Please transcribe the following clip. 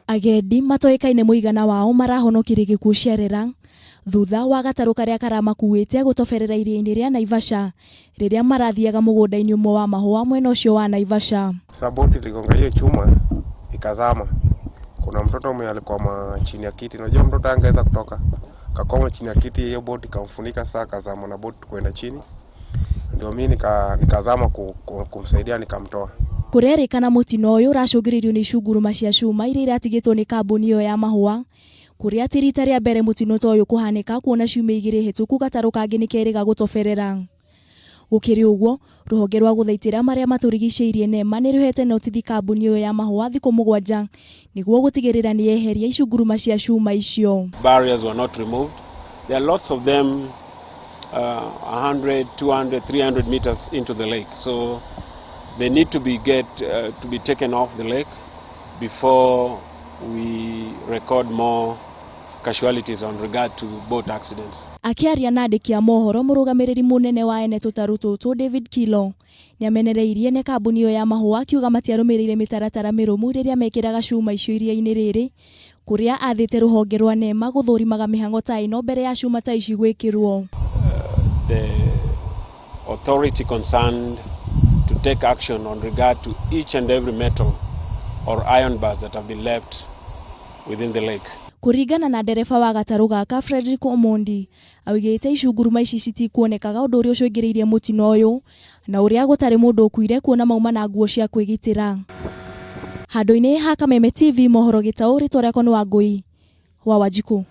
Agendi matoĩkaine mũigana wao marahonokire gĩkuũ Cherera thutha wa gatarũ karĩa karamakuĩte gũtoberera iria-inĩ rĩa Naivasha rĩrĩa marathiaga mũgũnda-inĩ ũmwe wa mahũa mwena ũcio wa Naivasha. Saboti iligonga hiyo chuma ikazama. Kuna mtoto mwenye alikuwa chini ya kiti. Unajua mtoto angeweza kutoka. Kakoma chini ya kiti, hiyo boti ikamfunika, saa kazama na boti kwenda chini. Ndio mimi nikazama kumsaidia nikamtoa. Kurerikana mutino uyu uracũngĩrĩirio nĩ icunguruma cia cuma iria iratigĩtwo nĩ kambuni ĩyo ya mahũa, kuria atĩ rita rĩa mbere mutino ta ũyũ kũhanĩka kuona ciumia igĩrĩ hĩtũku gatarũ kangĩ nĩkerĩga gũtoberera. Gũkĩrĩ ũguo, rũhonge rwa gũthaitĩra marĩa matũrigicĩirie NEMA nĩrũhete notithi kambuni ĩyo ya mahũa thikũ 7 nĩguo gũtigĩrĩra nĩyeheria icunguruma cia cuma icio. Barriers were not removed. There are lots of them 100, 200, 300 meters into the lake. So they need to be taken off the lake before we record more casualties on regard to boat accidents. Akiaria na andĩki a mohoro, mũrũgamĩrĩri mũnene wa ene tũtarũ tũtũ David Kilo nĩamenereirie nĩ kambuni ĩyo ya mahũa akiuga matiarũmĩrĩire mĩtaratara mĩrũmu rĩrĩa mekĩraga cuma icio iria-inĩ rĩrĩ, kuria athĩte rũhonge rwa NEMA gũthũrimaga mĩhang'o ta ĩno mbere ya cuma ta ici gwĩkĩrwo. The authority concerned to take action on regard to each and every metal or iron bars that have been left within the lake. Kuringana na ndereba wa gatarũ gaka Frederick Omondi, augĩte icunguruma ici citikuonekaga ũndũ ũrĩa ũcũngĩrĩirie mũtino ũyũ na ũrĩa gũtarĩ mũndũ ũkuire kuona mauma na nguo cia kwĩgitĩra. Handũ-inĩ ha Kameme TV mohoro Gĩtaũ, rĩtwa rĩakwa nĩ Wangũi wa Wanjikũ.